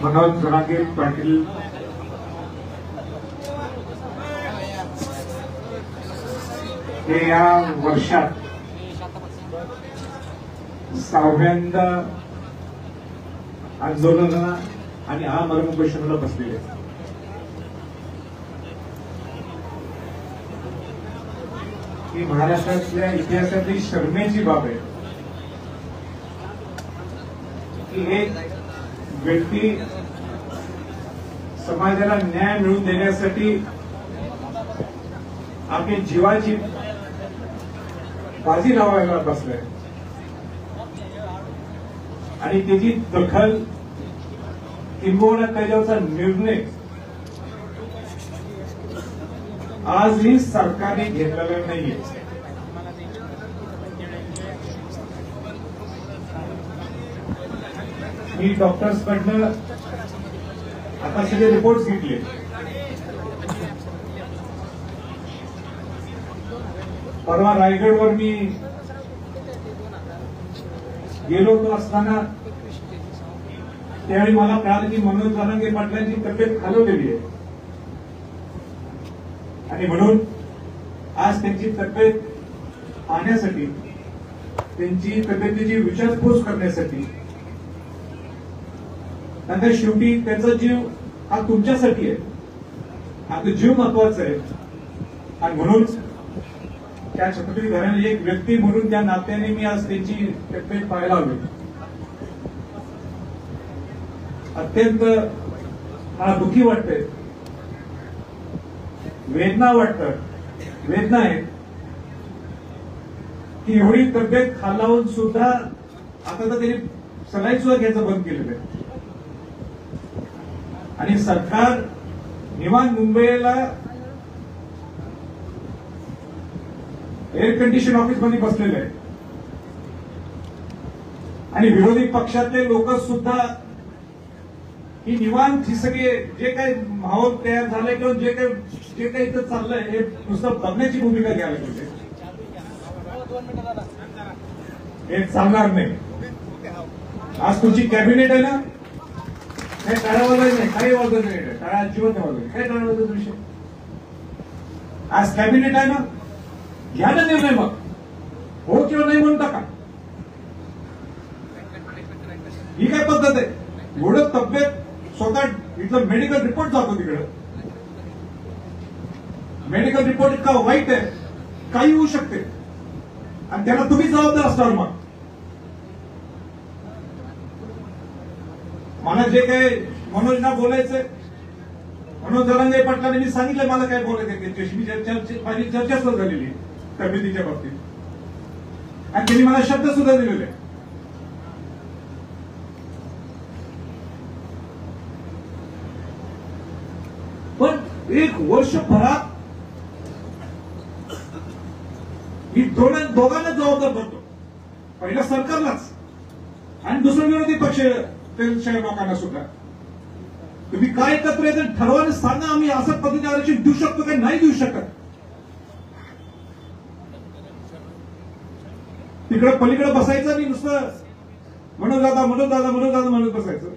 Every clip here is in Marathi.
मनोज जरांगे पाटील हे या वर्षात 6व्यांदा आंदोलना आणि आमरण उपोषणाला बसलेले आहेत. ही महाराष्ट्रातल्या इतिहासातली शरमेची बाब आहे की एक व्यक्ती समाजाला न्याय मिळवून देण्यासाठी आपली जीवाची बाजी लावायला बसलाय आणि त्याची दखल किंबहुना त्याच्यावरचा निर्णय आजही सरकारने घेतलेला नाहीये. मी डॉक्टर्सकडनं आता सगळे रिपोर्ट्स घेतले. परवा रायगडवर मी गेलो होतो असताना त्यावेळी मला कळालं की मनोज जरांगे पाटलांची तब्येत खालवलेली आहे आणि म्हणून आज त्यांची तब्येत पाहण्यासाठी त्यांची तब्येतीची विचारपूस करण्यासाठी नंतर शेवटी त्याचा जीव हा तुमच्यासाठी आहे, आता जीव महत्वाचा आहे आणि म्हणून त्या छत्रपती घराण्याची एक व्यक्ती म्हणून त्या नात्याने मी आज त्यांची तब्येत पाहायला आलो. अत्यंत मला दुःखी वाटतंय, वेदना आहे की एवढी तब्येत खालावून सुद्धा आता तर त्यांनी सलाईन सुद्धा घ्यायचं बंद केलेलं आहे आणि सरकार निवांत मुंबईला एअर कंडिशन ऑफिस मध्ये बसलेलं आहे आणि विरोधी पक्षातले लोक सुद्धा ही निवांत ही सगळे जे काही माहोल तयार झालाय किंवा जे काही इथं चाललंय हे नुसतं बघण्याची भूमिका घ्यायला पाहिजे. हे चालणार नाही. आज तुमची कॅबिनेट आहे ना, काही टाळा वाजवायचं नाही, काही वाजवत नाही, टाळा अजिबात नाही वाजवायचं, काय टाळा वाजवायचा विषय. आज कॅबिनेट आहे ना, घ्या ना निर्णय, मग हो किंवा नाही म्हणून टाका. ही काय पद्धत आहे? एवढं तब्येत स्वतः इथलं मेडिकल रिपोर्ट जातो तिकडे, मेडिकल रिपोर्ट इतका वाईट आहे, काही होऊ शकते आणि त्याला तुम्ही जबाबदार असणार. मग मला जे काही मनोजना बोलायचंय, मनोज जरांगे पाटलांनी मी सांगितलं मला काय बोलायचं त्यांच्याशी. मी माझी चर्चा सुद्धा झालेली तब्येतीच्या बाबतीत आणि त्यांनी मला शब्द सुद्धा दिलेले. पण एक वर्षभरात ही दोघांना जबाबदार धरतो, पहिला सरकारलाच आणि दुसरं विरोधी पक्ष लोकांना सुद्धा. तुम्ही काय एकत्र येतं ठरवायला सांगा, आम्ही असं पद्धतीने आरक्षण देऊ शकतो काही नाही देऊ शकत. तिकडे पलीकडे बसायचं आणि नुसतं मनोज दादा म्हणत बसायचं.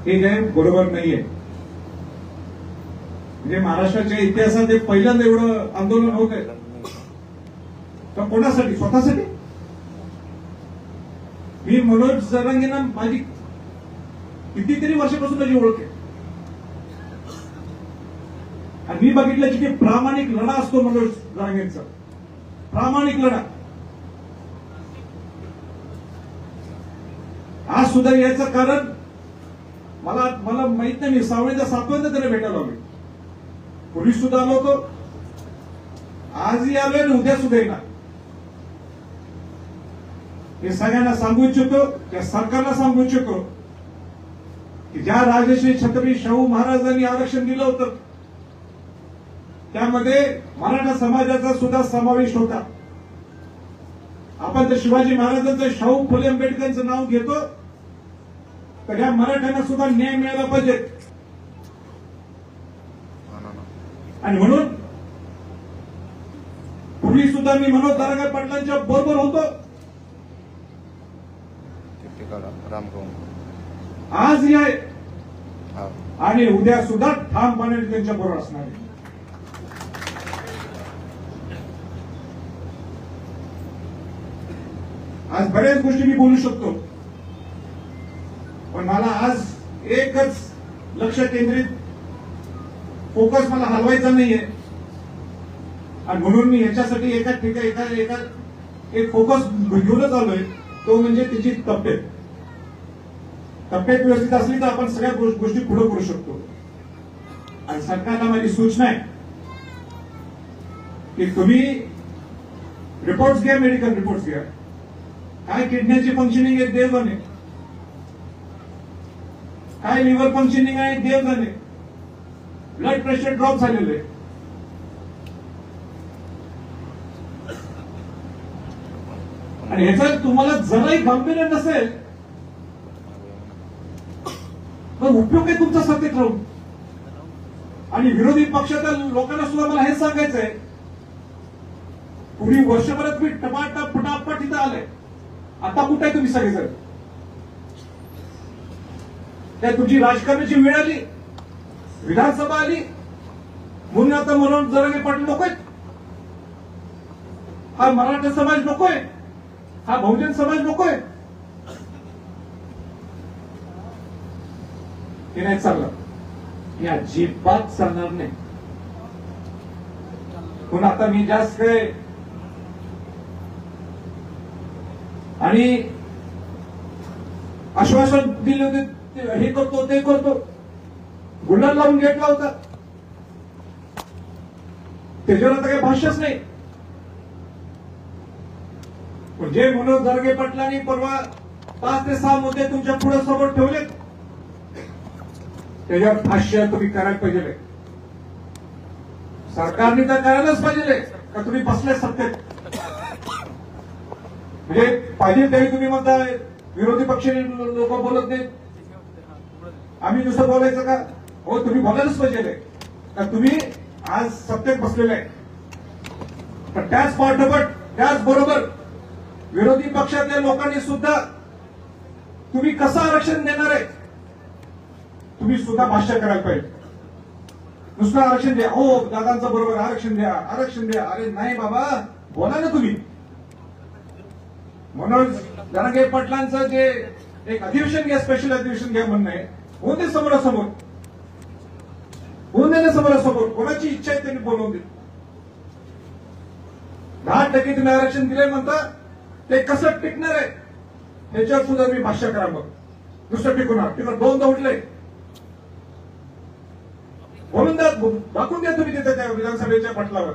हे काय बरोबर नाहीये. म्हणजे महाराष्ट्राच्या इतिहासात एक पहिल्यांदा एवढं आंदोलन होत आहे तर कोणासाठी? स्वतःसाठी. मी मनोज जरांगेंना माझी कितीतरी वर्षापासून माझी ओळख आहे आणि मी बघितलं की प्रामाणिक लढा असतो मनोज जरांगेंचा, प्रामाणिक लढा. आज सुद्धा याचं कारण मला माहित नाही. मी 7व्यांदा त्याला भेटायला आलोय, पूर्वी सुद्धा आलो होतो, आजही आलोय आणि उद्या सुद्धा येणार. हे सगळ्यांना सांगू इच्छितो, त्या सरकारला सांगू इच्छितो की ज्या राजश्री छत्रपती शाहू महाराजांनी आरक्षण दिलं होतं त्यामध्ये मराठा समाजाचा सुद्धा समावेश होता. आपण जर शिवाजी महाराजांचं, शाहू फुले आंबेडकरांचं नाव घेतो तर या मराठ्यांना सुद्धा न्याय मिळाला पाहिजे आणि म्हणून पूर्वी सुद्धा मी मनोज जरांगे पाटलांच्या बरोबर होतो, आजही आहे आणि उद्या सुद्धा ठामपणे त्यांच्या बरोबर असणार आहे. आज बऱ्याच गोष्टी मी बोलू शकतो, पण मला आज एकच लक्ष केंद्रित फोकस मला हलवायचा नाहीये आणि म्हणून मी याच्यासाठी एका ठिकाणी एक फोकस घेऊनच आलोय, तो म्हणजे तिची तब्येत व्यवस्थित असली तर आपण सगळ्या गोष्टी पुढे करू शकतो. आणि सरकारला माझी सूचना आहे की तुम्ही रिपोर्ट्स घ्या, मेडिकल रिपोर्ट्स घ्या. काय किडनीची फंक्शनिंग आहे देव जाणे, काय लिव्हर फंक्शनिंग आहे देव जाणे, ब्लड प्रेशर ड्रॉप झालेलं आहे. आणि ह्याचा तुम्हाला जराही गांभीर्य नसेल तर उपयोग आहे तुमचा सत्तेत राहून. आणि विरोधी पक्षाच्या लोकांना सुद्धा मला हेच सांगायचं आहे, पूर्वी वर्षभरात मी टपाटप फटाफट इथं आलंय, आता कुठे आहे तुम्ही सगळेजण? त्या तुमची राजकारणाची वेळ आली, विधानसभा आली म्हणून आता मनोज जरांगे पाटील नकोय, हा मराठा समाज नकोय, हा बहुजन समाज नकोय, हे नाही चाललं, हे अजिबात चालणार नाही. पण आता मी जास्त काय आणि आश्वासन दिले होते, हे करतो ते करतो, गुन्हा लावून घेतला होता, त्याच्यावर आता काही भाष्यच नाही. पण जे मनोज जरांगे पाटलांनी परवा 5 ते 6 मुद्दे तुमच्या पुढे समोर ठेवलेत, त्याच्यावर भाष्य तुम्ही करायला पाहिजे. सरकारने तर करायलाच पाहिजे का तुम्ही बसले सत्तेत. म्हणजे पाहिजे तरी तुम्ही म्हणता विरोधी पक्ष लोक बोलत नाहीत, आम्ही नुसतं बोलायचं का? हो, तुम्ही बोलायलाच पाहिजे का तुम्ही आज सत्तेत बसलेले आहे. पण त्याच पाठोपाठ त्याच बरोबर विरोधी पक्षातल्या लोकांनी सुद्धा तुम्ही कसं आरक्षण देणार आहे तुम्ही सुद्धा भाष्य करायला पाहिजे. नुसतं आरक्षण द्या, हो दादांचं बरोबर, आरक्षण द्या आरक्षण द्या. अरे नाही बाबा, बोला ना तुम्ही. मनोज जरांगे पाटलांचं जे एक अधिवेशन घ्या, स्पेशल अधिवेशन घ्या म्हणणं आहे, होऊन दे समोरासमोर, होऊन दे ना समोरासमोर. कोणाची इच्छा आहे त्यांनी बोलवून दे. 10% तुम्ही आरक्षण दिले म्हणता, ते कसं टिकणार आहे त्याच्यावर सुद्धा तुम्ही भाष्य करा. मग नुसतं टिकवणार, तिकडे 2दा उठले बोलून द्या, दाखवून द्या तुम्ही तिथे त्या विधानसभेच्या पटलावर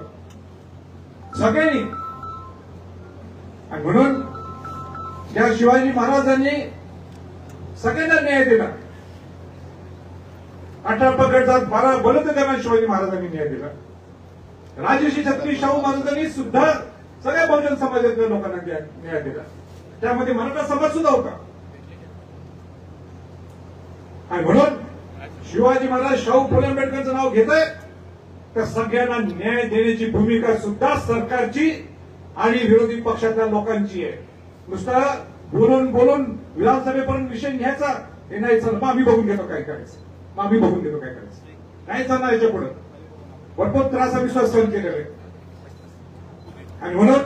सगळ्यांनी. आणि म्हणून ज्या शिवाजी महाराजांनी सगळ्यांना न्याय दिला, 18 पगडजात 12 बलुतेदारांना शिवाजी महाराजांनी न्याय दिला. राजर्षी छत्रपती शाहू महाराजांनी सुद्धा सगळ्या बहुजन समाजातल्या लोकांना न्याय दिला, त्यामध्ये मराठा समाज सुद्धा होता. आणि म्हणून शिवाजी महाराज शाहू फुले आंबेडकरांचं नाव घेत आहे तर सगळ्यांना न्याय देण्याची भूमिका सुद्धा सरकारची आणि विरोधी पक्षातल्या लोकांची आहे. नुसतं बोलून बोलून विधानसभेपर्यंत विषय घ्यायचा हे नाही चालत. मग आम्ही बघून घेतो काय करायचं, मग आम्ही बघून घेतो काय करायचं. नाही चालणार याच्या पुढे. भरपूर त्रास आम्ही सहन केलेला आहे. आणि म्हणून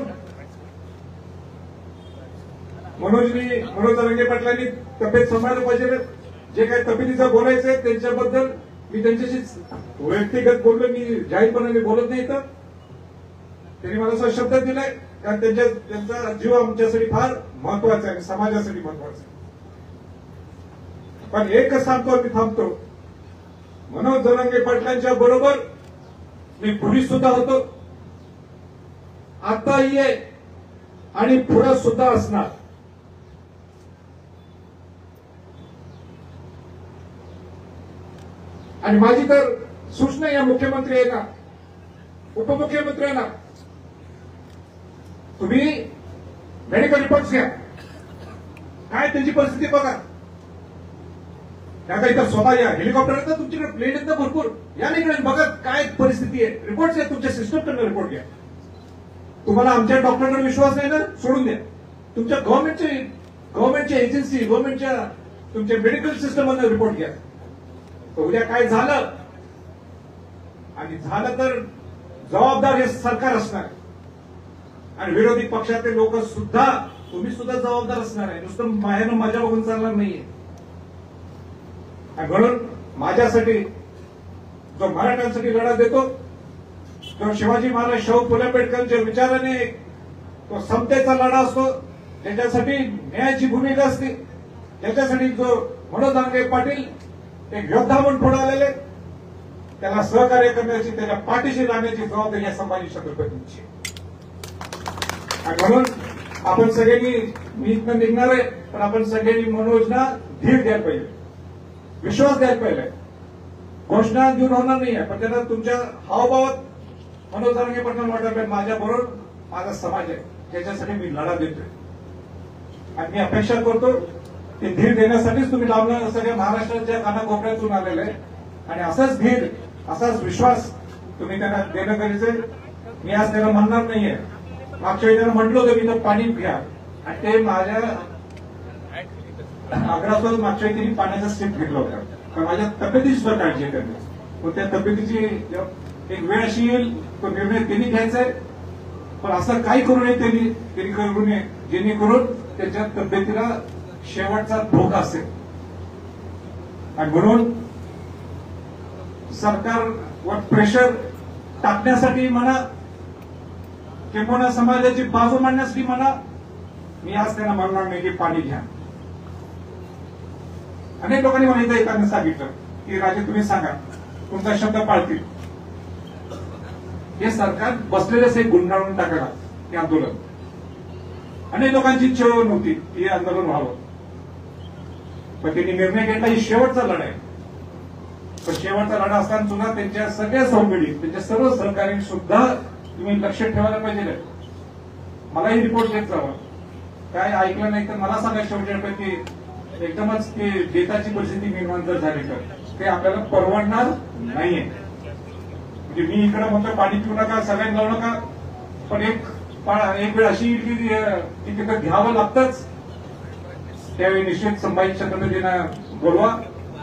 मनोज जरांगे पाटलांनी तब्येत सांभाळलं पाहिजे. जे काही तब्येतीचं बोलायचंय त्यांच्याबद्दल मी त्यांच्याशी व्यक्तिगत बोललो, मी जाहीरपणाने बोलत नाही. तर त्यांनी मला असा शब्द दिलाय कारण त्यांचा जीव आमच्यासाठी फार महत्वाचा आहे, समाजासाठी महत्वाचा आहे. पण एकच सांगतो, मी थांबतो, मनोज जरांगे पाटलांच्या बरोबर मी पूर्वी सुद्धा होतो, आताही आहे आणि पुढे सुद्धा असणार. आणि माझी तर सूचना या मुख्यमंत्री यांना, उपमुख्यमंत्र्यांना, तुम्ही मेडिकल रिपोर्ट्स घ्या, काय त्यांची परिस्थिती बघा. त्या इथं स्वतः या, हेलिकॉप्टर येतं तुमच्याकडे, प्लेन येतं भरपूर, या नाही बघा काय परिस्थिती आहे. रिपोर्ट्स घ्या, तुमच्या सिस्टमकडनं रिपोर्ट घ्या. तुम्हाला आमच्या डॉक्टरांवर विश्वास नाही ना, सोडून द्या. तुमच्या गव्हर्नमेंटच्या एजन्सी, गव्हर्नमेंटच्या तुमच्या मेडिकल सिस्टम मधून रिपोर्ट घ्या. तर उद्या काय झालं आणि झालं तर जबाबदार हे सरकार असणार आणि विरोधी पक्षातले लोक सुद्धा, तुम्ही सुद्धा जबाबदार असणार आहे. नुसतं बाहेरनं मजा बघून चालणार नाहीये. आणि म्हणून माझ्यासाठी जो मराठ्यांसाठी लढा देतो तो शिवाजी महाराज, शाहू फुले आंबेडकरांच्या विचाराने तो समतेचा लढा असतो, त्याच्यासाठी न्यायाची भूमिका असते, त्याच्यासाठी जो मनोज दांगे पाटील एक योद्धा म्हणून पुढे आलेले, त्याला सहकार्य करण्याची, त्याच्या पाठीशी राहण्याची जबाबदारी या संभाजी छत्रपतींची. आणि म्हणून आपण सगळ्यांनी, मी इथनं निघणार आहे, पण आपण सगळ्यांनी मनोजना धीर द्यायला पाहिजे, विश्वास द्यायला पाहिजे. घोषणा देऊन होणार नाही आहे, पण त्यांना तुमच्या हावभावात मनोज दांगे पाटील वाटत माझ्या बरोबर माझा समाज आहे, त्याच्यासाठी मी लढा देतोय. आणि मी अपेक्षा करतो ते धीर देण्यासाठीच तुम्ही लावणं सगळ्या महाराष्ट्राच्या कानाकोपऱ्यातून आलेले आहे. आणि असाच धीर, असाच विश्वास तुम्ही त्यांना देणं गरजेचं आहे. मी आज त्यांना म्हणणार नाहीये, मागच्या वेळी त्यांना म्हटलं होतं मी तर पाणी घ्या, आणि ते माझ्या आग्रहासोबत मागच्या वेळी त्यांनी पाण्याचा स्टेप घेतला होता, कारण माझ्या तब्येतीची सुद्धा काळजी आहे त्यांनी. पण त्या तब्येतीची एक वेळ अशी येईल, तो निर्णय त्यांनी घ्यायचा आहे, पण असं काही करू नये त्यांनी करू नये जेणेकरून त्याच्या तब्येतीला शेवटचा धोका असेल. आणि म्हणून सरकारवर प्रेशर टाकण्यासाठी म्हणा किंवा समाजाची बाजू मांडण्यासाठी म्हणा, मी आज त्यांना म्हणणार नाही की पाणी घ्या. अनेक लोकांनी मला इथं एकाने सांगितलं की राजे तुम्ही सांगा तुमचा शब्द पाळतील. हे सरकार बसलेलेच एक गुंडाळून टाकायला हे आंदोलन. अनेक लोकांची इच्छा नव्हती की हे आंदोलन व्हावं, पण त्यांनी निर्णय घेतला ही शेवटचा लढा आहे. पण शेवटचा लढा असताना सुद्धा त्यांच्या सगळ्या सहकारी, त्यांच्या सर्व सहकारी सुद्धा तुम्ही लक्ष ठेवायला पाहिजे. मलाही रिपोर्ट देत जावा, काय ऐकलं नाही तर मला सांगा शेवटच्या की एकदमच ते देताची परिस्थिती निर्माण जर झाली तर ते आपल्याला परवडणार नाहीये. म्हणजे मी इकडे म्हणतो पाणी पिऊ नका, सगळ्यांना लावू नका, पण एक वेळ अशी येईल की तिथं घ्यावं लागतंच. त्यावेळी निश्चित संभाजी छत्रपतींना बोलवा,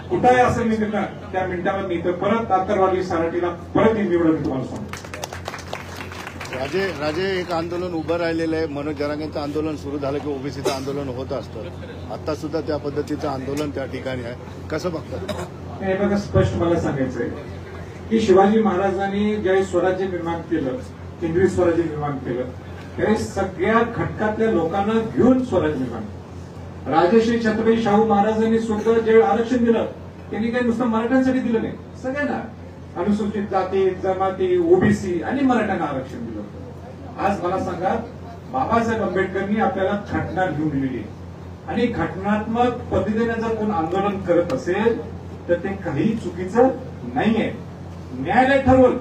कुठं आहे असं मी तिथं त्या मिनिटावर मी इथं परत आंतरवाली सराटीला परत निवडून मी तुम्हाला सांगतो. राजे एक आंदोलन उभं राहिलेलं आहे. मनोज जरांगेंचं आंदोलन सुरू झालं की ओबीसीचं आंदोलन होत असतं. आता सुद्धा त्या पद्धतीचं आंदोलन त्या ठिकाणी आहे, कसं बघतात? हे बघा, स्पष्ट मला सांगायचंय की शिवाजी महाराजांनी ज्यावेळी स्वराज्य निर्माण केलं, केंद्रीय स्वराज्य निर्माण केलं, त्यावेळी सगळ्या घटकातल्या लोकांना घेऊन स्वराज्य निर्माण. राजश्री छत्रपती शाहू महाराजांनी सुद्धा ज्यावेळी आरक्षण दिलं, त्यांनी काही नुसतं मराठ्यांसाठी दिलं नाही, सगळ्यांना, अनुसूचित जाती, जमाती, ओबीसी आणि मराठ्यांना आरक्षण दिलं. आज मला सांगा, बाबासाहेब आंबेडकरांनी आपल्याला घटना घेऊन दिलेली आणि घटनात्मक पद्धतीने जर कोण आंदोलन करत असेल तर ते काही चुकीचं नाहीये. न्यायालय ठरवलं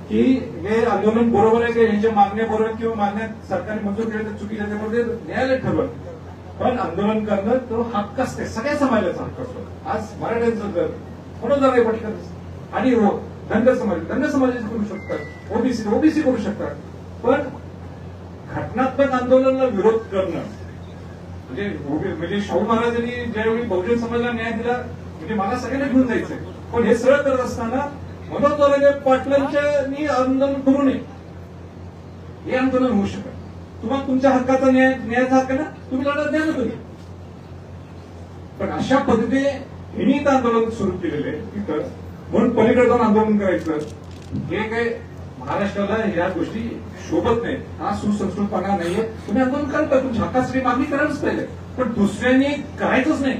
की हे आंदोलन बरोबर आहे की यांच्या मागण्या बरोबर किंवा मागण्या सरकारने मंजूर केल्या तर चुकीच्या, न्यायालय ठरवलं. पण आंदोलन करणं तो हक्क असते, सगळ्या समाजाचा हक्क असतो. आज मराठ्यांचं जर म्हणून जर पटकन आणि धनगर समाजाचे करू शकतात, ओबीसी करू शकतात, पण घटनात्मक आंदोलनाला विरोध करणं म्हणजे शाहू महाराजांनी ज्यावेळी बहुजन समाजाला न्याय दिला म्हणजे मला सगळ्यांना घेऊन जायचंय, पण हे सगळं करत असताना मनोज दांगे पाटलांच्या आंदोलन करू नये, हे आंदोलन होऊ शकत. तुम्हाला तुमच्या हक्काचा न्यायाचा हक्क ना, तुम्ही लढत द्या ना तुम्ही. पण अशा पद्धतीने हिनीत आंदोलन सुरू केलेलं आहे तिथं, म्हणून पलीकडे जाऊन आंदोलन करायचं हे काय महाराष्ट्राला या गोष्टी शोभत नाही. हा सुसंस्कृतपणा नाहीये. तुम्ही आंदोलन करता, तुमच्या हक्कासाठी मागणी करायलाच पाहिजे, पण दुसऱ्यांनी करायचंच नाही.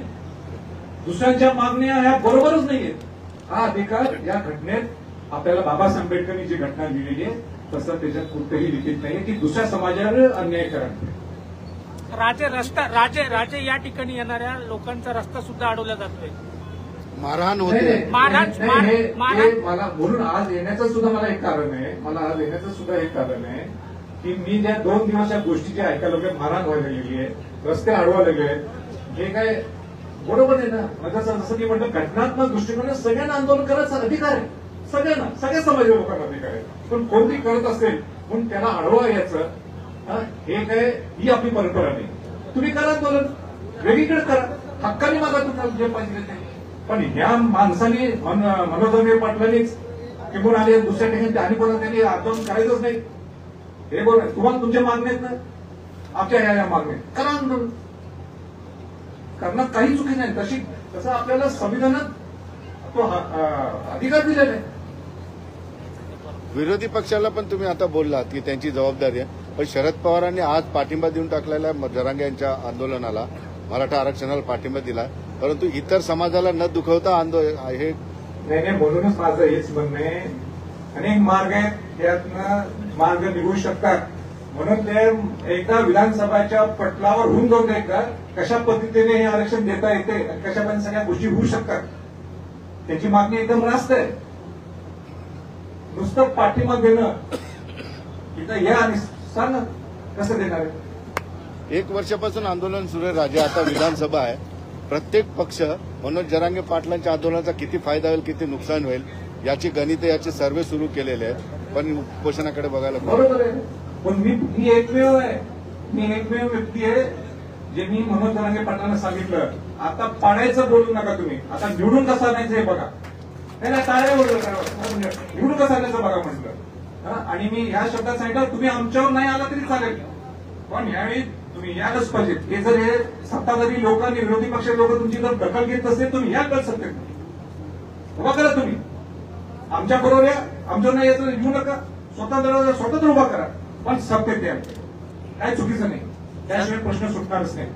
दुसऱ्यांच्या मागण्या ह्या बरोबरच नाहीये. हा अधिकार या घटनेत आपल्याला बाबासाहेब आंबेडकरांनी जी घटना लिहिलेली आहे तसं त्याच्यात कुठेही लिखित नाहीये की दुसऱ्या समाजावर अन्याय करा. राजे या ठिकाणी येणाऱ्या लोकांचा रस्ता सुद्धा अडवला जातोय, मारहाण होते. मला म्हणून आज येण्याचं सुद्धा मला एक कारण आहे, की मी ज्या 2 दिवस या गोष्टी ज्या ऐकायला लागल्या, मारहाण व्हायला लागलेली आहे, रस्ते अडवायला लागले, हे काय बरोबर नाही ना. माझं जसं की म्हटलं, घटनात्मक दृष्टिकोनाने सगळ्यांना आंदोलन करायचा अधिकार आहे, सगळ्यांना, सगळ्या समाजाच्या लोकांना अधिकार आहे. पण कोणती करत असेल म्हणून त्याला अडवा यायचं हे काय, ही आपली परंपरा नाही. तुम्ही करा आंदोलन, वेगळीकडे करा, हक्काने मागा तुम्हाला जे पाहिजे ते. पण ह्या माणसाने मनोज पाटलांनीच किंवा आले दुसऱ्या ठिकाणी आणि कोणा त्यांनी आंदोलन करायचंच नाही. हे बोल, तुम्हाला तुमच्या मागण्या आहेत ना, आमच्या या मागण्या करा आंदोलन, करण्यात काही चुकी नाही. तसं आपल्याला संविधानात तो अधिकार दिलेला आहे. विरोधी पक्षाला पण तुम्ही आता बोललात की त्यांची जबाबदारी आहे, पण शरद पवारांनी आज पाठिंबा देऊन टाकलेला जरांगे यांच्या आंदोलनाला, मराठा आरक्षणाला पाठिंबा दिला, परंतु इतर समाजाला न दुखवता हे नाही, म्हणूनच माझं हेच म्हणणं आहे, अनेक मार्ग आहेत, त्यातनं मार्ग निघू शकतात. म्हणून ते एकदा विधानसभाच्या पटलावर होऊन जाऊन एकदा कशा पद्धतीने हे आरक्षण देता येते, कशा पद्धतीने सगळ्या गोष्टी होऊ शकतात, त्याची मागणी एकदम रास्त आहे. नुसतं पाठिंबा देणं इथं या आणि सांग कसं देणार आहे. 1 वर्षापासून आंदोलन सुरू आहे राजे, आता विधानसभा आहे. प्रत्येक पक्ष मनोज जरांगे पाटलांच्या आंदोलनाचा किती फायदा होईल, किती नुकसान होईल याची गणित, याचे सर्वे सुरू केलेले आहेत, पण उपोषणाकडे बघायला बरोबर आहे. पण मी एकमेव आहे, मी एकमेव व्यक्ती आहे जे मी मनोज जरांगे पाटलांना सांगितलं, आता पाडायचं बोलू नका तुम्ही, आता निवडून कसं आणायचं हे बघा. नाही टाळ्या बोललं, निवडून कसं आणायचं बघा म्हटलं. आणि मी ह्या शब्दात सांगितलं, तुम्ही आमच्यावर नाही आला तरी चालेल, पण यावेळी तुम्ही यायलाच पाहिजे. हे जर हे सत्ताधारी लोक आणि विरोधी पक्षाचे लोक तुमची जर दखल घेत नसेल, तुम्ही या कळ सत्तेत उभा करा. तुम्ही आमच्या बरोबर या, आमच्यावर नाही यायचं येऊ नका, स्वतंत्र उभा करा, पण सत्तेत या, काय चुकीचं नाही, त्याशिवाय प्रश्न सुटणारच नाही.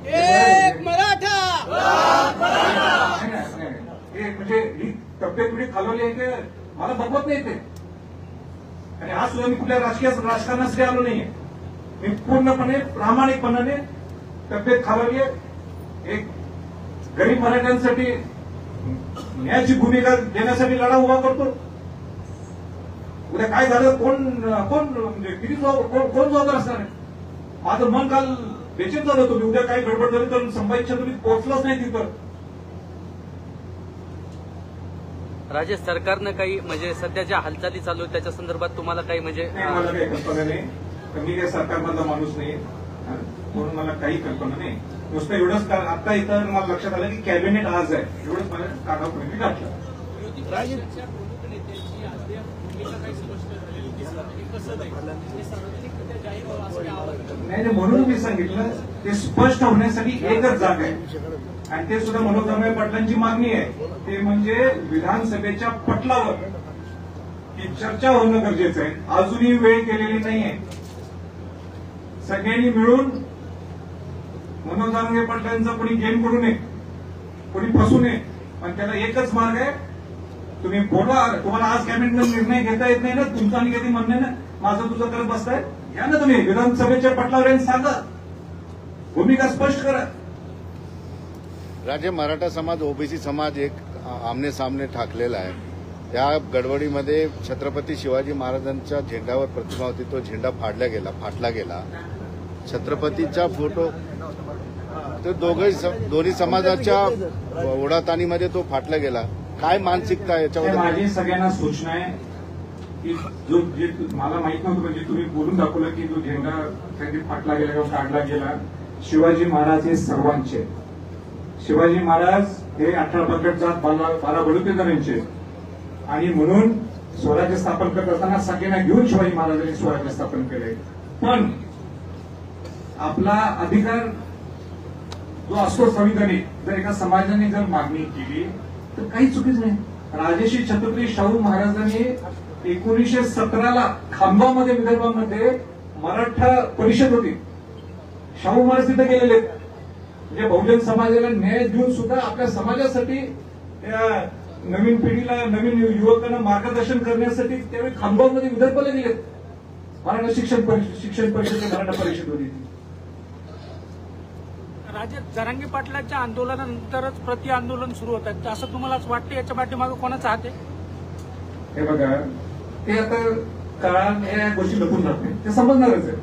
म्हणजे ही तब्येत थोडी खालवली आहे की मला बघवत नाही ते. आणि आज सुद्धा मी कुठल्या राजकारणासाठी आलो नाहीये, मी पूर्णपणे प्रामाणिकपणाने तब्येत खालवली आहे. एक गरीब मराठ्यांसाठी न्यायाची भूमिका देण्यासाठी लढा उभा करतो. उद्या काय झालं, कोण म्हणजे किती कोण जबाबदार असणार आहे. माझं मन काल बेचैन झालं होतं, उद्या काही गडबड झाली तर संभाजीच्या तुम्ही पोहोचलंच नाही तिथं. राजेश, सरकारनं काही म्हणजे सध्याच्या हालचाली चालू आहेत त्याच्या संदर्भात तुम्हाला काही म्हणजे मला काही कल्पना नाही, मी काही सरकारमधला माणूस नाही म्हणून मला काही कल्पना नाही. नुसतं एवढंच आता इथं मला लक्षात आलं की कॅबिनेट आज आहे, एवढंच मला कानापर्यंत टाकलं. नाही, म्हणून मी सांगितलं ते स्पष्ट होण्यासाठी एकच जागा आहे, आणि ते सुद्धा मनोज जरांगे पाटलांची मागणी आहे, ते म्हणजे विधानसभेच्या पटलावर ही चर्चा होणं गरजेचं आहे. अजूनही वेळ केलेली नाहीये. सगळ्यांनी मिळून मनोज जरांगे पाटलांचा कोणी गेम करू नये, कोणी फसू नये, पण त्याला एकच मार्ग आहे, तुम्ही बोला. तुम्हाला आज कॅबिनेट निर्णय घेता येत नाही ना, तुमचं आणि कधी म्हणणं ना माझं तुझं करत बसताय, घ्या ना तुम्ही विधानसभेच्या पटलावर सांगा, भूमिका स्पष्ट करा. राजे, मराठा समाज ओबीसी समाज एक आमने सामने ठाकलेला आहे. त्या गडबडीमध्ये छत्रपती शिवाजी महाराजांच्या झेंड्यावर प्रतिमा होती, तो झेंडा फाटला गेला. छत्रपतीचा फोटो तो दोन्ही समाजाच्या ओढाताणीमध्ये तो फाटला गेला. काय मानसिकता आहे याच्यावर? माझी सगळ्यांना सूचना आहे की जो जे मला माहित नव्हतं, म्हणजे तुम्ही बोलून दाखवलं की जो झेंडा कधी फाटला गेला किंवा काढला गेला, शिवाजी महाराज हे सर्वांचे. शिवाजी महाराज हे 18 प्रकट जात 12 बलुतेदारांचे, आणि म्हणून स्वराज्य स्थापन करत असताना सगळ्यांना घेऊन शिवाजी महाराजांनी स्वराज्य स्थापन केले. पण आपला अधिकार जो असतो संविधानिक, जर एका समाजाने जर मागणी केली तर काही चुकीच नाही. राजर्षी छत्रपती शाहू महाराजांनी 1917 खांबामध्ये विदर्भामध्ये मराठा परिषद होती, शाहू महाराज तिथे गेलेले आहेत. म्हणजे बहुजन समाजाला न्याय देऊन सुद्धा आपल्या समाजासाठी त्या नवीन पिढीला, नवीन युवकांना मार्गदर्शन करण्यासाठी त्यावेळी खांबामध्ये विदर्भाला गेलेत. मराठा शिक्षण परिषद मराठा परिषद होती. राजे, जरांगे पाटलांच्या आंदोलनानंतरच प्रति आंदोलन सुरू होत आहे, असं तुम्हाला वाटतं? याच्या पाठीमागे कोणाचा हात आहे? हे बघा, ते आता काळात या गोष्टी लपून राहत नाही, ते समजणारच आहे.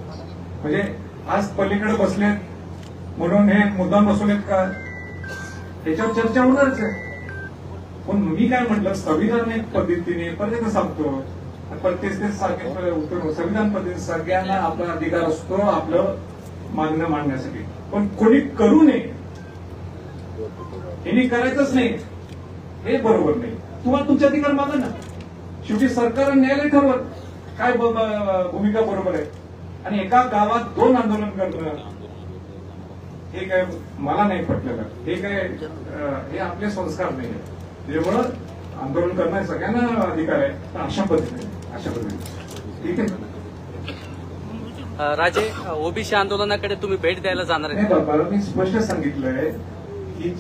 म्हणजे आज पलीकडे बसलेत म्हणून हे मुद्दाम बसवलेत का, त्याच्यावर चर्चा होणारच आहे. पण मी काय म्हटलं, संविधानिक पद्धतीने परत सांगतो, पण तेच सारखे उत्तर. संविधान पद्धती सगळ्यांना आपला अधिकार असतो आपलं मागणं मांडण्यासाठी, पण कोणी करू नये, यांनी करायचंच नाही, हे बरोबर नाही. तुम्हाला तुमचे अधिकार मागा ना. शेवटी सरकार न्यायालय ठरवत काय भूमिका बरोबर आहे. आणि एका गावात 2 आंदोलन करणं हे काय मला नाही पटलेलं. हे काय हे आपले संस्कार नाही आहे. त्यामुळं आंदोलन करणं सगळ्यांना अधिकार आहे, पण अशा पद्धतीने ठीक आहे. राजे, ओबीसी आंदोलनाकडे तुम्ही भेट द्यायला जाणार आहे? नाही बाबा, मी स्पष्ट सांगितलंय की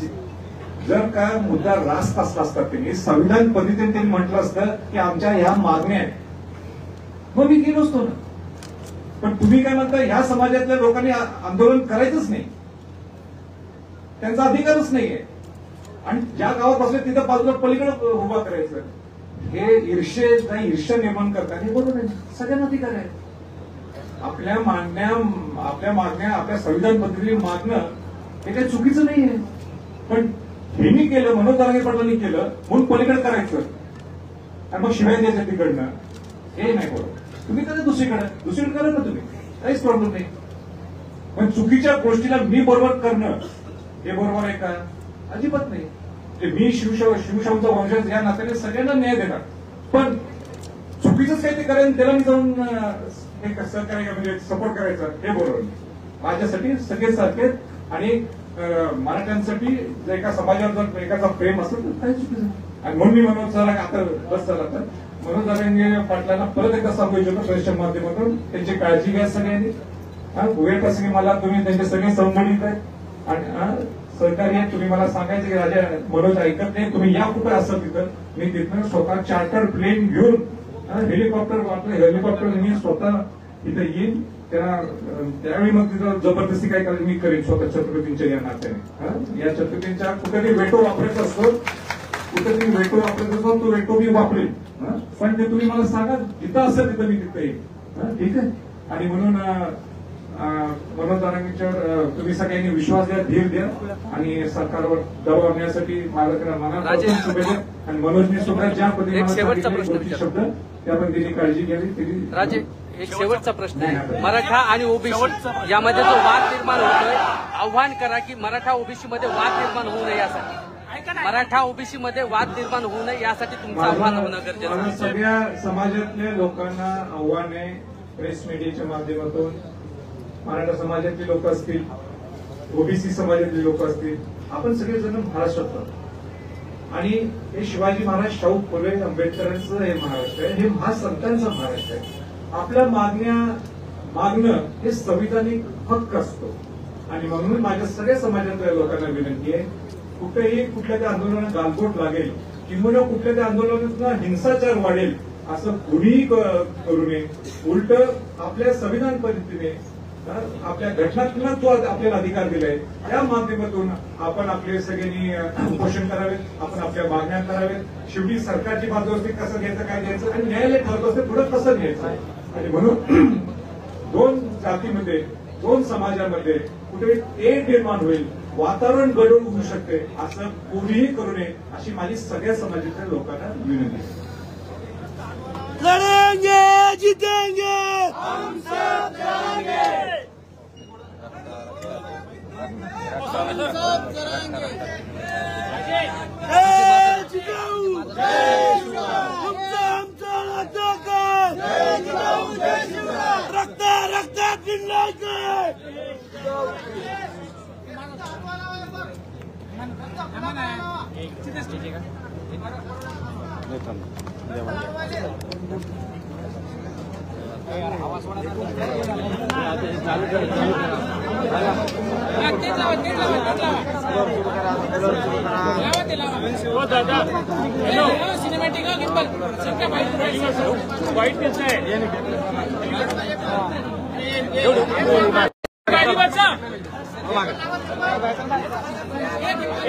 जर का मुद्दा रास्त असला असता त्यांनी संविधान पद्धतीने त्यांनी म्हटलं असतं की आमच्या ह्या मागण्या आहेत, मग मी गेलो असतो ना. पण तुम्ही काय म्हणता, ह्या समाजातल्या लोकांनी आंदोलन करायचंच नाही, त्यांचा अधिकारच नाहीये. आणि ज्या गावात बसले तिथं बाजूला पलीकडे उभा करायचं, हे ईर्ष्या निर्माण करतात, हे बरोबर आहे. सगळ्यांना अधिकार आहे. आपल्या मागण्या आपल्या संविधान पद्धतीने मागणं हे काही चुकीचं नाहीये. पण हेनी केलं, मनोज जरांगे पाटलांनी केलं म्हणून पलीकडे करायचं आणि मग शिवाय द्यायचं तिकडनं, हे नाही बरोबर. तुम्ही करा दुसरीकडे करा ना, तुम्ही काहीच प्रॉब्लेम नाही. पण चुकीच्या गोष्टीला मी बरोबर करणं हे बरोबर आहे का? अजिबात नाही. मी शिवशाहूंचा वंशज या नात्याने सगळ्यांना न्याय देणार, पण चुकीचंच काही ते करेन त्याला मी जाऊन सहकार्य म्हणजे सपोर्ट करायचा, हे बरोबर नाही. माझ्यासाठी सगळेच सारखे. आणि मराठ्यांसाठी जर एका समाजावर जर एकाचा प्रेम असेल तर काही चुकीचं. आणि म्हणून मी मनोज जरांगे आता बस झाला तर मनोज जरांगे पाटलांना परत एकदा सांगू इच्छितो प्रेसच्या माध्यमातून, त्यांची काळजी घ्या सगळ्यांनी. वेळ प्रसंगी मला तुम्ही त्यांचे सगळे संबंधित आहेत आणि सहकारी आहेत. तुम्ही मला सांगायचं की राजा मनोज ऐकत नाही, तुम्ही या कुठे असाल तिथं, मी तिथनं स्वतः चार्टर प्लेन घेऊन हेलिकॉप्टर मी स्वतः इथं येईन. त्यावेळी मग तिथं जबरदस्ती काय करायची मी करेन स्वतः छत्रपतींच्या या नात्याने. या छत्रपतींच्या कुठेतरी वेटो वापरायचा असतो, तो वेटो मी वापरेन. पण ते तुम्ही मला सांगा, जिथं असेल तिथं मी तिथं येईन. ठीक आहे. आणि म्हणून मनोज जरांगेंच्यावर तुम्ही सगळ्यांनी विश्वास द्या, धीर द्या आणि सरकारवर दबाव आणण्यासाठी मनापासून शुभेच्छा. आणि मनोजने सुद्धा ज्या पद्धतीने शब्द त्या पद्धतीने काळजी घ्यावी. राजे, एक शेवटचा प्रश्न आहे. मराठा आणि ओबीसी यामध्ये जो वाद निर्माण होतोय, आव्हान करा की मराठा ओबीसी मध्ये वाद निर्माण होऊ नये यासाठी, मराठा ओबीसी मध्ये वाद निर्माण होऊ नये यासाठी तुमचं आव्हान होणं गरजेचं आहे. सगळ्या समाजातल्या लोकांना आव्हान आहे, प्रेस मीडियाच्या माध्यमातून मराठा समाजातली लोक असतील, ओबीसी समाजातली लोक असतील, आपण सगळेजण महाराष्ट्रात आहोत. आणि हे शिवाजी महाराज, शाहू फुले आंबेडकरांचं हे महाराष्ट्र आहे, हे महासंतांचा महाराष्ट्र आहे. आपल्या मागणं हे संविधानिक हक्क असतो. आणि म्हणून माझ्या सगळ्या समाजातल्या लोकांना विनंती आहे, कुठेही कुठल्या त्या आंदोलनाला गालबोट लागेल किंवा कुठल्या त्या आंदोलनात हिंसाचार वाढेल असं कुणीही करू नये. उलट आपल्या संविधान पद्धतीने आपल्या घटनात्मक जो आपल्याला अधिकार दिलाय त्या माध्यमातून आपण आपले सगळ्यांनी उपोषण करावेत, आपण आपल्या मागण्या करावेत. शेवटी सरकारची बाजू असते कसं घ्यायचं, काय घ्यायचं, आणि न्यायालय ठरत असते पुढे कसं घ्यायचं. आणि म्हणून 2 जातीमध्ये 2 समाजामध्ये कुठे तेढ निर्माण होईल, वातावरण गडून होऊ शकते, असं कोणीही करू नये अशी माझी सगळ्या समाजातल्या लोकांना विनंती आहे. लढेंगे जीतेंगे हम सब लढेंगे. रक्तात सिनेमॅटिक वाईट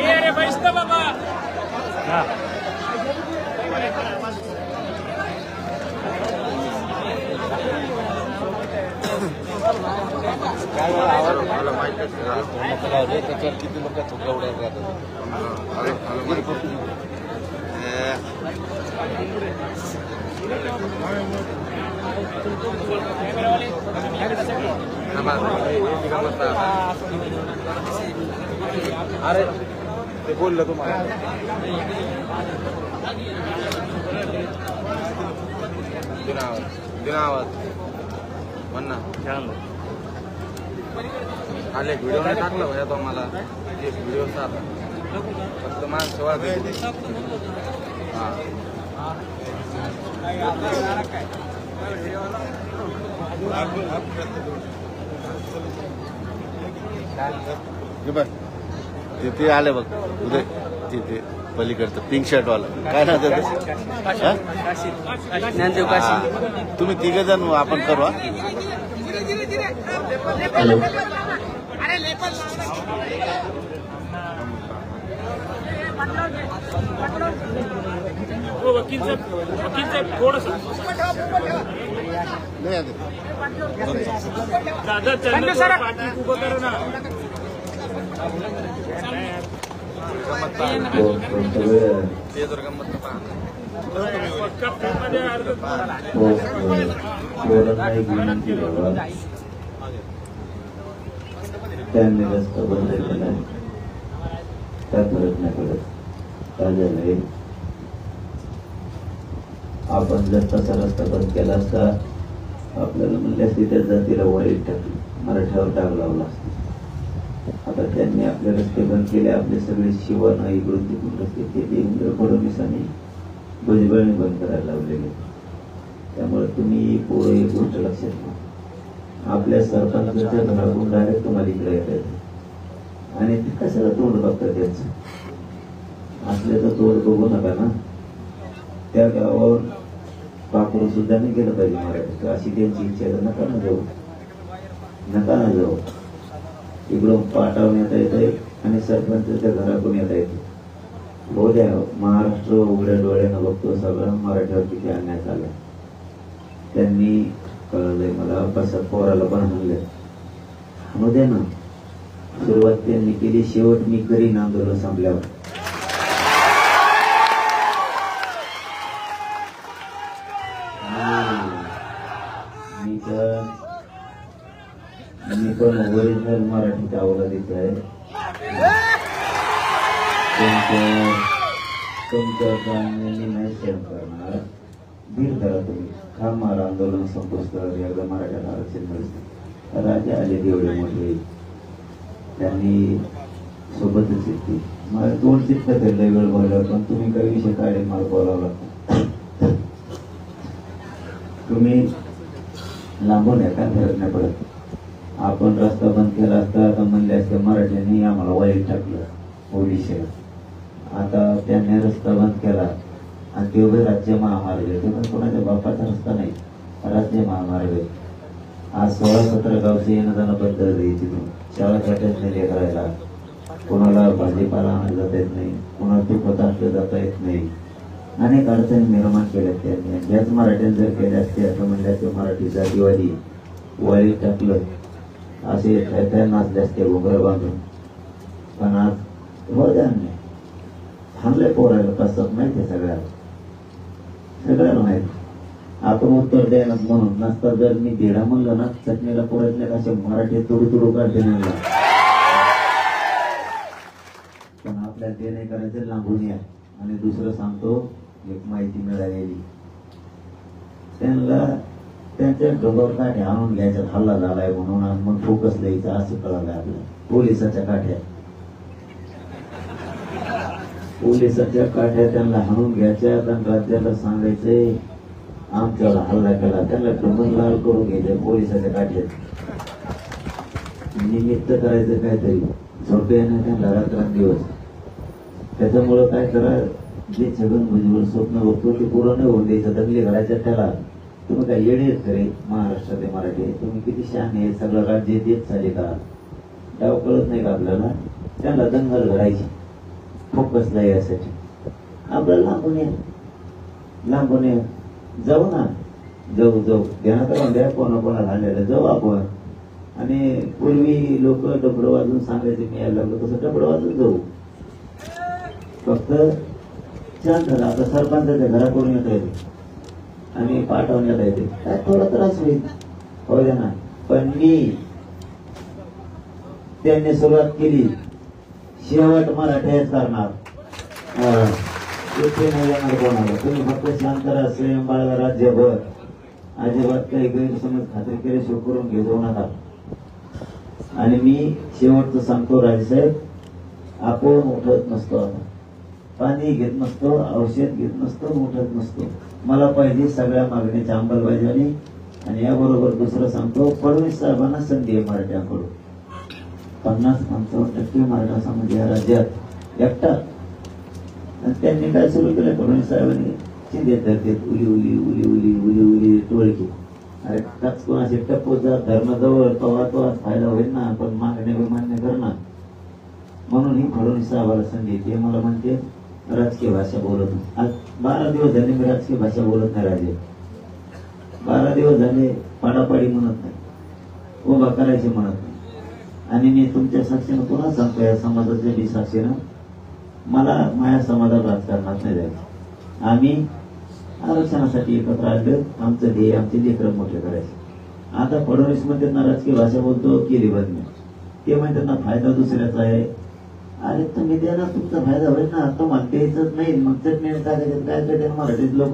अरे बैसता बाबा. मला माहिती आहे त्याच्यावर किती लोक थोडं उडायला राहतात. अरे ते बोललं तुम्हाला दिनावत म्हणा आले व्हिडिओ नाही टाकला भैया तो मला व्हिडिओ फक्त माणसं वाजते तिथे आले बघ उदय तिथे पलीकडचं पिंक शर्ट वाला काय ना ज्ञानदेव काशी तुम्ही तिघ जण आपण करू हा? वकील साहेब थोडस नाही आले. दादा त्यांना पाठी उभं करा ना ते जर गंमत पक्का फिल्ममध्ये अर्ध त्यांनी रस्ता बंद केला काय फरक नाही पडत काय झालंय आपण जर तसा रस्ता बंद केला असता आपल्याला म्हणले असते त्या जातीला वाईट टाकली मराठ्यावर डाग लावला असता आता त्यांनी आपले रस्ते बंद केले आपले सगळे शिवण इकडून तिकडून रस्ते ते देवेंद्र फडणवीसांनी भुजबळने बंद करायला लावलेले त्यामुळे तुम्ही पोरं एक गोष्ट लक्षात घ्या आपल्या सरपंचाच्या घरातून डायरेक्ट तुम्हाला इकडे येतात आणि ते कशाला तोंड बघतात त्यांचं असल्याचं तोंड बघू नका ना त्या गावावर पाकडून सुद्धा नाही गेलं पाहिजे मराठी अशी त्यांची इच्छा आहे नका ना जाऊ इकडून पाठावून येता येते आणि सरपंचाच्या घरातून येता येते हो द्या महाराष्ट्र उघड्या डोळ्यानं बघतो सगळं मराठ्यावर किती अन्याय झाला त्यांनी कळलंय मला कसं पोराला पण म्हणलं हो द्या ना सुरुवात त्यांनी केली शेवट मी करीन आंदोलन संपल्यावर मी पण ओरिजिनल मराठीचा अवलादीच आहे तुमच्या कामांनी नाही सहन करणार धीर धरा तुम्ही हा मारा आंदोलन संपुष्ट एकदा मराठ्याला आरक्षण मिळते राजा आले एवढे मोठे त्यांनी सोबतच येते मला दोन चित्त लय वेळ बोलल्यावर पण तुम्ही काही विषय काढे मला बोलावं लागतं तुम्ही लांबून या काय फरक नाही पडत आपण रस्ता बंद केला असता तर म्हणले असते मराठ्यांनी आम्हाला वाईट टाकलं ओडिशाला आता त्यांनी रस्ता बंद केला आणि ते उभे राज्य महामार्ग ते पण कोणाच्या बापाचा रस्ता नाही राज्य महामार्ग आज 16-17 गावचे येणं जाणं बंद झाली तिथून शाळा काट्यात नाही करायला कोणाला भाजीपाला आणला जाता येत नाही कोणाला तुपत असलं जाता येत नाही अनेक अडचणी निर्माण केल्या त्यांनी ज्याच मराठ्यांनी जर केल्या असते असं म्हणल्या ते मराठी जातीवादी वाईट टाकलं असे काय नाचले असते घोंगरा बांधून पण आज हो द्या नाही थांबले पोरायला कसं माहिती सगळ्याला माहिती आपण उत्तर द्यायला म्हणून नसता जर मी देडा म्हणलं ना चटणीला पोरायला कसे मराठी तुडू काढते नाही पण आपल्याला ते नाही करायचं लांबून या आणि दुसरं सांगतो एक माहिती मिळालेली त्यांना त्यांच्या डोंगर काठ्या आणून घ्यायच्यात हल्ला झालाय म्हणून मग फोकस द्यायचा असं कळालंय आपल्याला पोलिसाच्या काठ्या त्यांना हाणून घ्यायच्या आणि राज्याला सांगायचंय आमच्याला हल्ला केला त्यांना डोंगर लाल करून घ्यायचं पोलिसाच्या काठ्यात निमित्त करायचं काहीतरी झोपे नाही त्यांना रात्रंदिवस त्याच्यामुळं काय करा जे छगन भुजबळ स्वप्न होतो ते पूर्ण नाही होऊन द्यायचं दंगली घालायच्या त्याला तुम्ही काय येणे करे महाराष्ट्रातले मराठी तुम्ही किती शान आहे सगळं राज्य देत चाले का डाव कळत नाही का आपल्याला त्यांना दंगल घडायची फोकसला यासाठी आपल्याला लांबून या जाऊ ना जाऊ ध्यानात राहून द्या कोणाला झालेलं जाऊ आपण आणि पूर्वी लोक डबडं वाजून सांगायचे मी यायला लागलो तसं डबडं वाजून जाऊ फक्त छान झालं आता सरपंचाच्या घराकडून येत आहे आणि पाठवण्यात येते, काय थोडा त्रास होईल, हो द्या ना. पण त्यांनी सुरुवात केली, शेवट मराठ्याच करणार, इथे नाही येणार कोणाला. तुम्ही फक्त शांत राहा, स्वयं बाळगा, राज्यभर अजिबात काही गैरसमज खात्री केल्याशिवाय करून घेऊ नका. आणि मी शेवटचं सांगतो राजेसाहेब, आपण उठत नसतो, आता पाणी घेत नसतो, औषध घेत नसतो, उठत नसतो. मला पाहिजे सगळ्या मागणीच्या अंमलबजावणी. आणि याबरोबर दुसरं सांगतो, फडणवीस साहेबांना संधी आहे मराठ्याकडून. 50-55% मराठा समाज या राज्यात एकटा. आणि त्यांनी काय सुरू केलं फडणवीस साहेबांनी, शिंदे धरतेत उली उली उली उली उली उली टोळकी. अरे काच कोणाचे टप्पूचा धर्माजवळ तो फायदा होईल ना, पण मागण्या मान्य करणार. म्हणून ही फडणवीस साहेबाला संधी ते मला म्हणते राजकीय भाषा बोलत नाही. आज 12 दिवस झाले मी राजकीय भाषा बोलत नाही राजे. 12 दिवस झाले पाडापाडी म्हणत नाही, उभा करायचे म्हणत नाही. आणि मी तुमच्या साक्षीनं पुन्हा सांगतो, या समाजाच्या बी साक्षीनं, मला माझ्या समाजात राजकारणात नाही जायचं. आम्ही आरक्षणासाठी एकत्र आलं, आमचं ध्येय आमचे लेकरं मोठे करायचे. आता फडणवीस म्हणतात ना राजकीय भाषा बोलतो, केली बंद. ते म्हणतात ना फायदा दुसऱ्याचा आहे. अरे तुम्ही द्या ना, तुमचा फायदा होईल ना, तुम्हाला द्यायचंच नाही, मग चटणी टाकायचं काय करते मराठीत लोक.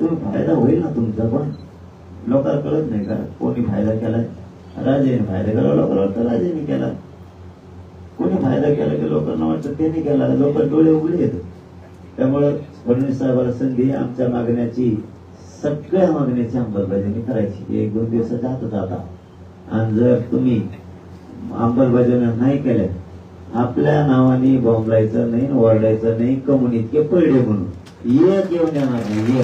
तुम्ही फायदा होईल ना तुमचा, पण लोकांना कळत नाही का कोणी फायदा केलाय. राजेने फायदा केला, लोकांना वाटतं राजेने केला. कोणी फायदा केला की लोकांना वाटतं त्यांनी केला, लोक डोळे उघडे येतात. त्यामुळे फडणवीस साहेबांना संधी, आमच्या मागण्याची, सगळ्या मागण्याची अंमलबजावणी करायची 1-2 दिवसाच्या हातात आता. आणि जर तुम्ही अंमलबजावणी नाही केल्या, आपल्या नावाने बॉम्बलायचं नाही, ओरडायचं नाही, कमून इतके पडले म्हणून एक येऊन येणार नाही.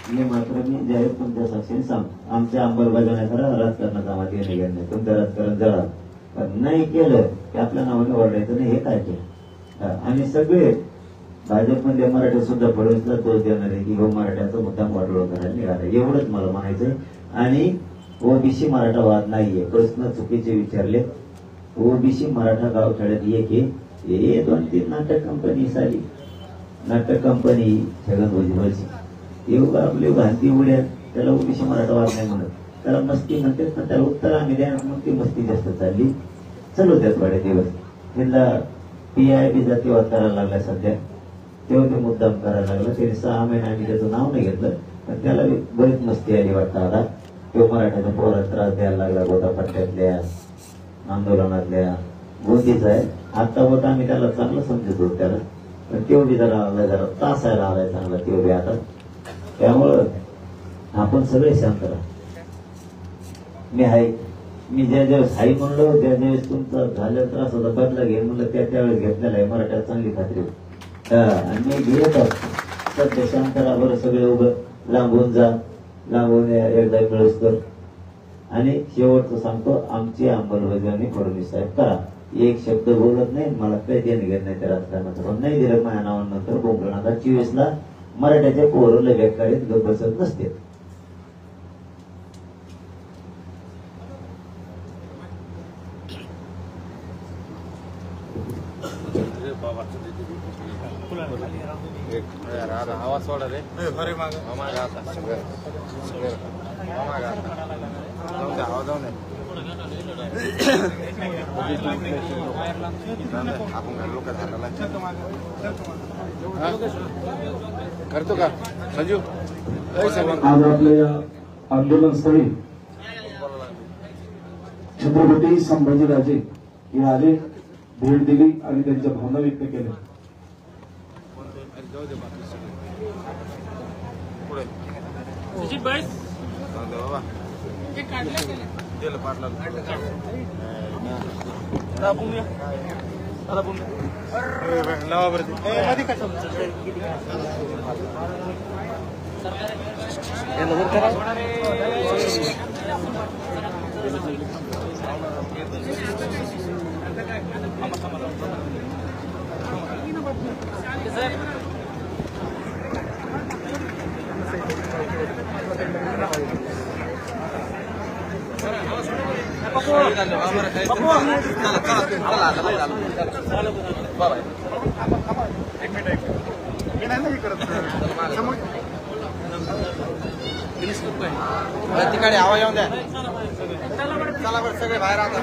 हे मात्र मी जाहीर तुमच्या साक्षीने सांगतो. आमच्या अंमलबजावणी करा, राजकारणाचा माती नाही, तुमचं राजकारण जळा. पण नाही केलं की आपल्या नावाने ओरडायचं नाही, हे काय केलं. आणि सगळे भाजपमध्ये मराठी सुद्धा फडणवीसला दोष देणार आहे की हो मराठ्याचा मुद्दाम वाटोळ करायला निघाला, एवढंच मला म्हणायचंय. आणि ओबीसी मराठा वाद नाहीये, प्रश्न चुकीचे विचारले. ओबीसी मराठा गावखेड्यात एक हे 2-3 नाटक कंपनी साली, नाटक कंपनी छगन भुजबळची एवढं आपली भांती उड्या, त्याला ओबीसी मराठा वाद नाही म्हणत, त्याला मस्ती म्हणते. पण त्याला उत्तर आम्ही द्या, मग ती मस्ती जास्त चालली. चलो त्या थोडे दिवस त्यांना PIB जातीवाद करायला लागला सध्या, तेव्हा ते मुद्दाम करायला लागला. त्याने 6 महिने आम्ही त्याचं नाव नाही घेतलं, पण त्याला बरीच मस्ती आली वाटतं. आता तो मराठ्याच्या पोरात त्रास द्यायला लागला, गोदापट्ट्यातल्या आंदोलनातल्या गोदीचा आहे. आता होता आम्ही त्याला चांगलं समजत होतो त्याला, पण तेवढी जरा तासायला आलाय चांगला तेवढी आता. त्यामुळं आपण सगळे शांत राहा. मी आहे, मी ज्या ज्यावेळेस आई म्हणलो त्या ज्यावेळेस तुमचा झालेला त्रास होता बदला घेईन म्हणलं, त्यावेळेस घेतलेला आहे. मराठ्यात चांगली खात्री होती. आणि मी घेत असतो सध्या शांत राहा बरं, सगळे उभं लांबून जा, लांबून एकदा मिळूस कर. आणि शेवटचं सांगतो, आमची अंमलबजावणी फडणवीस साहेब करा. एक शब्द बोलत नाही, मला काही देणं घेत नाही त्या राजकारणाचं. पण नाही दिलं माझ्या नावानंतर बोंबलं नका. 24ला मराठ्याच्या पोरला बेकारीत गप बसत नसते. आवाज सोडा रे, आवाज करतो का संजू. आज आपल्या आंदोलनस्थळी छत्रपती संभाजीराजे हे आले, भेट दिली आणि त्यांच्या भावना व्यक्त केल्या. चला तिकडे आवाज येऊन द्या. चला बरं सगळे बाहेर आता.